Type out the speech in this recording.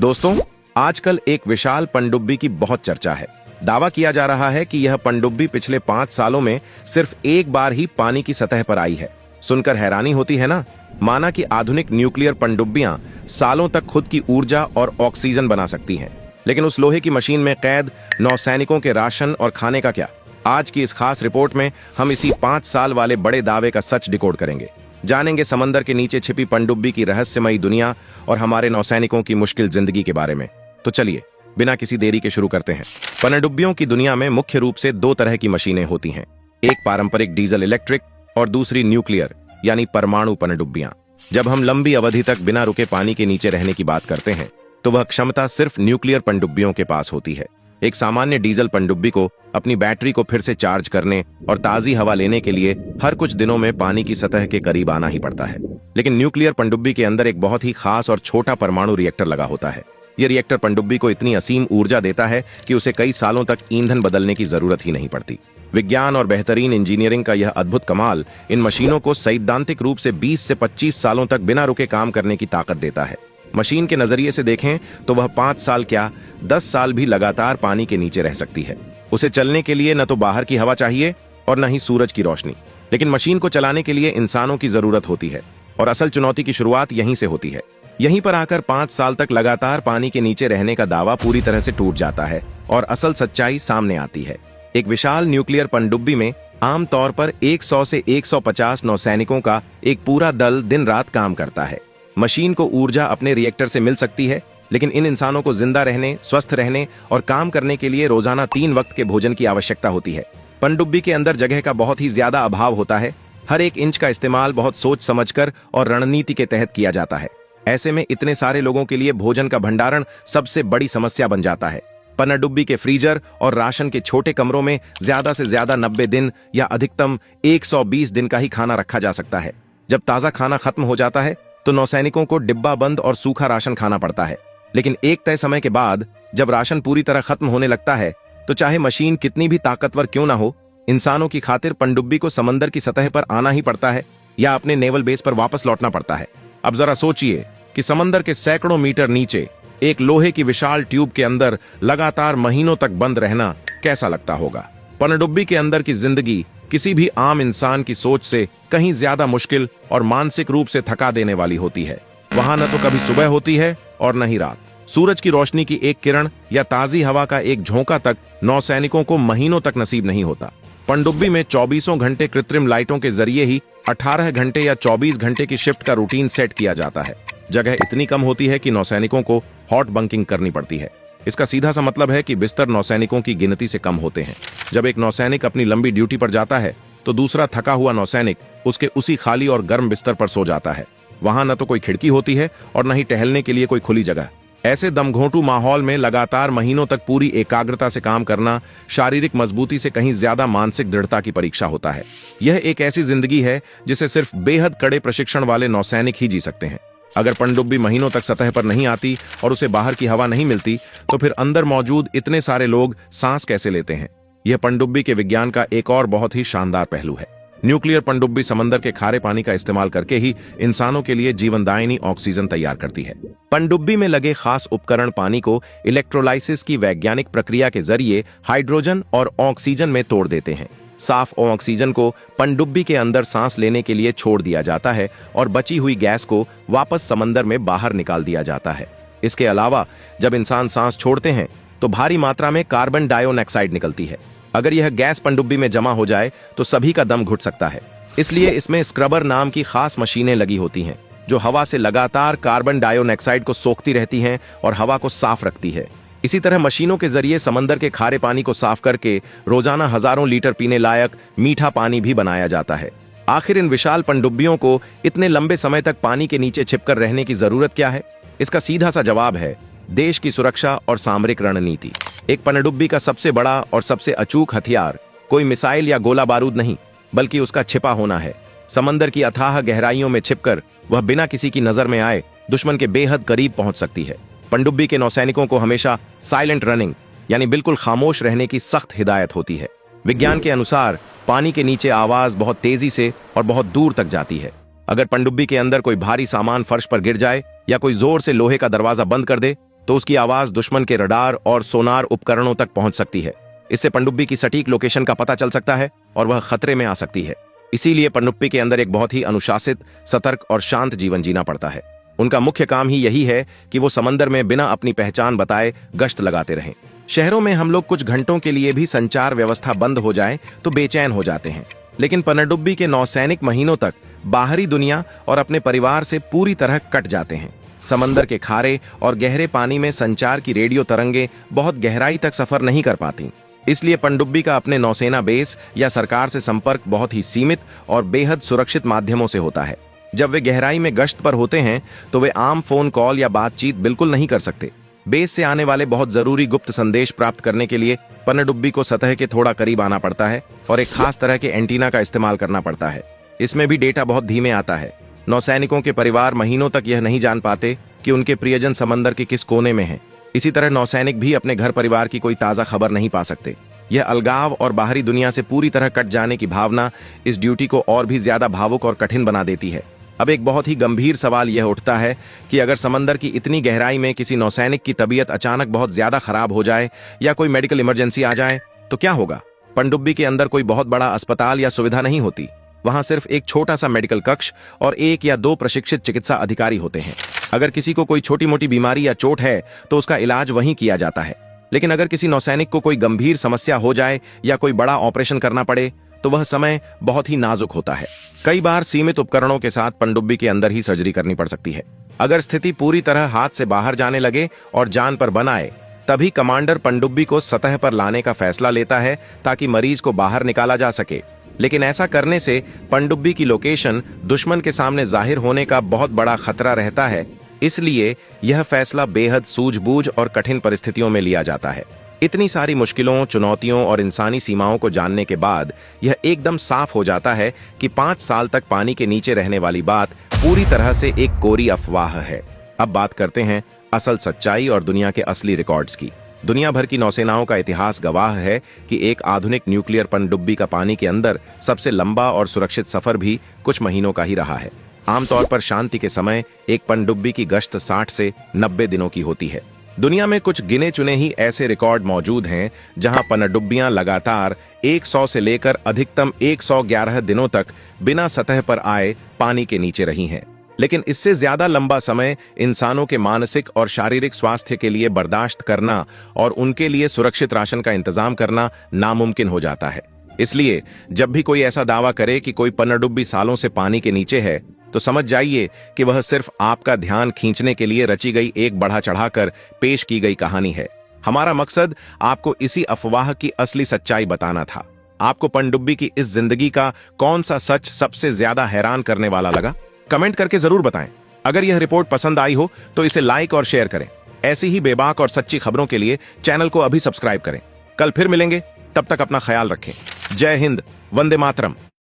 दोस्तों, आजकल एक विशाल पनडुब्बी की बहुत चर्चा है। दावा किया जा रहा है कि यह पनडुब्बी पिछले 5 सालों में सिर्फ एक बार ही पानी की सतह पर आई है। सुनकर हैरानी होती है ना? माना कि आधुनिक न्यूक्लियर पनडुब्बियां सालों तक खुद की ऊर्जा और ऑक्सीजन बना सकती हैं, लेकिन उस लोहे की मशीन में कैद नौसैनिकों के राशन और खाने का क्या? आज की इस खास रिपोर्ट में हम इसी 5 साल वाले बड़े दावे का सच डिकोड करेंगे। जानेंगे समंदर के नीचे छिपी पनडुब्बी की रहस्यमयी दुनिया और हमारे नौसैनिकों की मुश्किल जिंदगी के बारे में। तो चलिए बिना किसी देरी के शुरू करते हैं। पनडुब्बियों की दुनिया में मुख्य रूप से 2 तरह की मशीनें होती हैं, एक पारंपरिक डीजल इलेक्ट्रिक और दूसरी न्यूक्लियर यानी परमाणु पनडुब्बियां। जब हम लंबी अवधि तक बिना रुके पानी के नीचे रहने की बात करते हैं तो वह क्षमता सिर्फ न्यूक्लियर पनडुब्बियों के पास होती है। एक सामान्य डीजल पनडुब्बी को अपनी बैटरी को फिर से चार्ज करने और ताजी हवा लेने के लिए हर कुछ दिनों में पानी की सतह के करीब आना ही पड़ता है। लेकिन न्यूक्लियर पनडुब्बी के अंदर एक बहुत ही खास और छोटा परमाणु रिएक्टर लगा होता है। यह रिएक्टर पनडुब्बी को इतनी असीम ऊर्जा देता है कि उसे कई सालों तक ईंधन बदलने की जरूरत ही नहीं पड़ती। विज्ञान और बेहतरीन इंजीनियरिंग का यह अद्भुत कमाल इन मशीनों को सैद्धांतिक रूप से 20 से 25 सालों तक बिना रुके काम करने की ताकत देता है। मशीन के नजरिए से देखें तो वह 5 साल क्या 10 साल भी लगातार पानी के नीचे रह सकती है। उसे चलने के लिए न तो बाहर की हवा चाहिए और न ही सूरज की रोशनी, लेकिन मशीन को चलाने के लिए इंसानों की जरूरत होती है। और असल चुनौती की शुरुआत यहीं से होती है। यहीं पर आकर 5 साल तक लगातार पानी के नीचे रहने का दावा पूरी तरह से टूट जाता है और असल सच्चाई सामने आती है। एक विशाल न्यूक्लियर पनडुब्बी में आमतौर पर 100 से 150 नौसैनिकों का एक पूरा दल दिन रात काम करता है। मशीन को ऊर्जा अपने रिएक्टर से मिल सकती है, लेकिन इन इंसानों को जिंदा रहने, स्वस्थ रहने और काम करने के लिए रोजाना 3 वक्त के भोजन की आवश्यकता होती है। पनडुब्बी के अंदर जगह का बहुत ही ज्यादा अभाव होता है। हर एक इंच का इस्तेमाल बहुत सोच समझकर और रणनीति के तहत किया जाता है। ऐसे में इतने सारे लोगों के लिए भोजन का भंडारण सबसे बड़ी समस्या बन जाता है। पनडुब्बी के फ्रीजर और राशन के छोटे कमरों में ज्यादा से ज्यादा 90 दिन या अधिकतम 120 दिन का ही खाना रखा जा सकता है। जब ताजा खाना खत्म हो जाता है तो नौसैनिकों को डिब्बा बंद और सूखा राशन खाना पड़ता है। लेकिन एक तय समय के बाद जब राशन पूरी तरह खत्म होने लगता है तो चाहे मशीन कितनी भी ताकतवर क्यों ना हो, इंसानों की खातिर पनडुब्बी को समंदर की सतह पर आना ही पड़ता है या अपने नेवल बेस पर वापस लौटना पड़ता है। अब जरा सोचिए कि समंदर के सैकड़ों मीटर नीचे एक लोहे की विशाल ट्यूब के अंदर लगातार महीनों तक बंद रहना कैसा लगता होगा। पनडुब्बी के अंदर की जिंदगी किसी भी आम इंसान की सोच से कहीं ज्यादा मुश्किल और मानसिक रूप से थका देने वाली होती है। वहां न तो कभी सुबह होती है और न ही रात। सूरज की रोशनी की एक किरण या ताजी हवा का एक झोंका तक नौसैनिकों को महीनों तक नसीब नहीं होता। पनडुब्बी में 24 घंटे कृत्रिम लाइटों के जरिए ही 18 घंटे या 24 घंटे की शिफ्ट का रूटीन सेट किया जाता है। जगह इतनी कम होती है कि नौसैनिकों को हॉट बंकिंग करनी पड़ती है। इसका सीधा सा मतलब है कि बिस्तर नौसैनिकों की गिनती से कम होते हैं। जब एक नौसैनिक अपनी लंबी ड्यूटी पर जाता है तो दूसरा थका हुआ नौसैनिक उसके उसी खाली और गर्म बिस्तर पर सो जाता है। वहां न तो कोई खिड़की होती है और न ही टहलने के लिए कोई खुली जगह। ऐसे दमघोंटू माहौल में लगातार महीनों तक पूरी एकाग्रता से काम करना शारीरिक मजबूती से कहीं ज्यादा मानसिक दृढ़ता की परीक्षा होता है। यह एक ऐसी जिंदगी है जिसे सिर्फ बेहद कड़े प्रशिक्षण वाले नौसैनिक ही जी सकते हैं। अगर पनडुब्बी महीनों तक सतह पर नहीं आती और उसे बाहर की हवा नहीं मिलती तो फिर अंदर मौजूद इतने सारे लोग सांस कैसे लेते हैं? यह पनडुब्बी के विज्ञान का एक और बहुत ही शानदार पहलू है। न्यूक्लियर पनडुब्बी समंदर के खारे पानी का इस्तेमाल करके ही इंसानों के लिए जीवनदायिनी ऑक्सीजन तैयार करती है। पनडुब्बी में लगे खास उपकरण पानी को इलेक्ट्रोलाइसिस की वैज्ञानिक प्रक्रिया के जरिए हाइड्रोजन और ऑक्सीजन में तोड़ देते हैं। साफ ऑक्सीजन को पनडुब्बी के अंदर सांस लेने के लिए छोड़ दिया जाता है और बची हुई गैस को वापस समंदर में बाहर निकाल दिया जाता है। इसके अलावा जब इंसान सांस छोड़ते हैं तो भारी मात्रा में कार्बन डाइऑक्साइड निकलती है। अगर यह गैस पनडुब्बी में जमा हो जाए तो सभी का दम घुट सकता है। इसलिए इसमें स्क्रबर नाम की खास मशीनें लगी होती हैं जो हवा से लगातार कार्बन डाइऑक्साइड को सोखती रहती हैं और हवा को साफ रखती है। इसी तरह मशीनों के जरिए समंदर के खारे पानी को साफ करके रोजाना हजारों लीटर पीने लायक मीठा पानी भी बनाया जाता है। आखिर इन विशाल पनडुब्बियों को इतने लंबे समय तक पानी के नीचे छिपकर रहने की जरूरत क्या है? इसका सीधा सा जवाब है देश की सुरक्षा और सामरिक रणनीति। एक पनडुब्बी का सबसे बड़ा और सबसे अचूक हथियार कोई मिसाइल या गोला बारूद नहीं, बल्कि उसका छिपा होना है। समंदर की अथाह गहराइयों में छिपकर वह बिना किसी की नजर में आए दुश्मन के बेहद करीब पहुंच सकती है। पनडुब्बी के नौसैनिकों को हमेशा साइलेंट रनिंग यानी बिल्कुल खामोश रहने की सख्त हिदायत होती है। विज्ञान के अनुसार पानी के नीचे आवाज बहुत तेजी से और बहुत दूर तक जाती है। अगर पनडुब्बी के अंदर कोई भारी सामान फर्श पर गिर जाए या कोई जोर से लोहे का दरवाजा बंद कर दे तो उसकी आवाज दुश्मन के रडार और सोनार उपकरणों तक पहुंच सकती है। इससे पनडुब्बी की सटीक लोकेशन का पता चल सकता है और वह खतरे में आ सकती है। इसीलिए पनडुब्बी के अंदर एक बहुत ही अनुशासित, सतर्क और शांत जीवन जीना पड़ता है। उनका मुख्य काम ही यही है कि वो समंदर में बिना अपनी पहचान बताए गश्त लगाते रहें। शहरों में हम लोग कुछ घंटों के लिए भी संचार व्यवस्था बंद हो जाए तो बेचैन हो जाते हैं, लेकिन पनडुब्बी के नौसैनिक महीनों तक बाहरी दुनिया और अपने परिवार से पूरी तरह कट जाते हैं। समंदर के खारे और गहरे पानी में संचार की रेडियो तरंगें बहुत गहराई तक सफर नहीं कर पाती। इसलिए पनडुब्बी का अपने नौसेना बेस या सरकार से संपर्क बहुत ही सीमित और बेहद सुरक्षित माध्यमों से होता है। जब वे गहराई में गश्त पर होते हैं तो वे आम फोन कॉल या बातचीत बिल्कुल नहीं कर सकते। बेस से आने वाले बहुत जरूरी गुप्त संदेश प्राप्त करने के लिए पनडुब्बी को सतह के थोड़ा करीब आना पड़ता है और एक खास तरह के एंटीना का इस्तेमाल करना पड़ता है। इसमें भी डेटा बहुत धीमे आता है। नौसैनिकों के परिवार महीनों तक यह नहीं जान पाते कि उनके प्रियजन समंदर के किस कोने में हैं। इसी तरह नौसैनिक भी अपने घर परिवार की कोई ताज़ा खबर नहीं पा सकते। यह अलगाव और बाहरी दुनिया से पूरी तरह कट जाने की भावना इस ड्यूटी को और भी ज्यादा भावुक और कठिन बना देती है। अब एक बहुत ही गंभीर सवाल यह उठता है कि अगर समंदर की इतनी गहराई में किसी नौसैनिक की तबीयत अचानक बहुत ज्यादा खराब हो जाए या कोई मेडिकल इमरजेंसी आ जाए तो क्या होगा। पनडुब्बी के अंदर कोई बहुत बड़ा अस्पताल या सुविधा नहीं होती। वहां सिर्फ एक छोटा सा मेडिकल कक्ष और 1 या 2 प्रशिक्षित चिकित्सा अधिकारी होते हैं। अगर किसी को कोई छोटी मोटी बीमारी या चोट है तो उसका इलाज वहीं किया जाता है, लेकिन अगर किसी नौसैनिक को कोई गंभीर समस्या हो जाए या कोई बड़ा ऑपरेशन करना पड़े तो वह समय बहुत ही नाजुक होता है। कई बार सीमित उपकरणों के साथ पनडुब्बी के अंदर ही सर्जरी करनी पड़ सकती है। अगर स्थिति पूरी तरह हाथ से बाहर जाने लगे और जान पर बन आए तभी कमांडर पनडुब्बी को सतह पर लाने का फैसला लेता है ताकि मरीज को बाहर निकाला जा सके। लेकिन ऐसा करने से पनडुब्बी की लोकेशन दुश्मन के सामने जाहिर होने का बहुत बड़ा खतरा रहता है। इसलिए यह फैसला बेहद सूझबूझ और कठिन परिस्थितियों में लिया जाता है। इतनी सारी मुश्किलों, चुनौतियों और इंसानी सीमाओं को जानने के बाद यह एकदम साफ हो जाता है कि 5 साल तक पानी के नीचे रहने वाली बात पूरी तरह से एक कोरी अफवाह है। अब बात करते हैं असल सच्चाई और दुनिया के असली रिकॉर्ड्स की। दुनिया भर की नौसेनाओं का इतिहास गवाह है कि एक आधुनिक न्यूक्लियर पनडुब्बी का पानी के अंदर सबसे लंबा और सुरक्षित सफर भी कुछ महीनों का ही रहा है। आमतौर पर शांति के समय एक पनडुब्बी की गश्त 60 से 90 दिनों की होती है। दुनिया में कुछ गिने चुने ही ऐसे रिकॉर्ड मौजूद हैं जहां पनडुब्बियां लगातार 100 से लेकर अधिकतम 111 दिनों तक बिना सतह पर आए पानी के नीचे रही हैं। लेकिन इससे ज्यादा लंबा समय इंसानों के मानसिक और शारीरिक स्वास्थ्य के लिए बर्दाश्त करना और उनके लिए सुरक्षित राशन का इंतजाम करना नामुमकिन हो जाता है। इसलिए जब भी कोई ऐसा दावा करे कि कोई पनडुब्बी सालों से पानी के नीचे है तो समझ जाइए कि वह सिर्फ आपका ध्यान खींचने के लिए रची गई एक बढ़ा चढ़ाकर पेश की गई कहानी है। हमारा मकसद आपको इसी अफवाह की असली सच्चाई बताना था। आपको पनडुब्बी की इस जिंदगी का कौन सा सच सबसे ज्यादा हैरान करने वाला लगा? कमेंट करके जरूर बताएं। अगर यह रिपोर्ट पसंद आई हो तो इसे लाइक और शेयर करें। ऐसी ही बेबाक और सच्ची खबरों के लिए चैनल को अभी सब्सक्राइब करें। कल फिर मिलेंगे, तब तक अपना ख्याल रखें। जय हिंद, वंदे मातरम।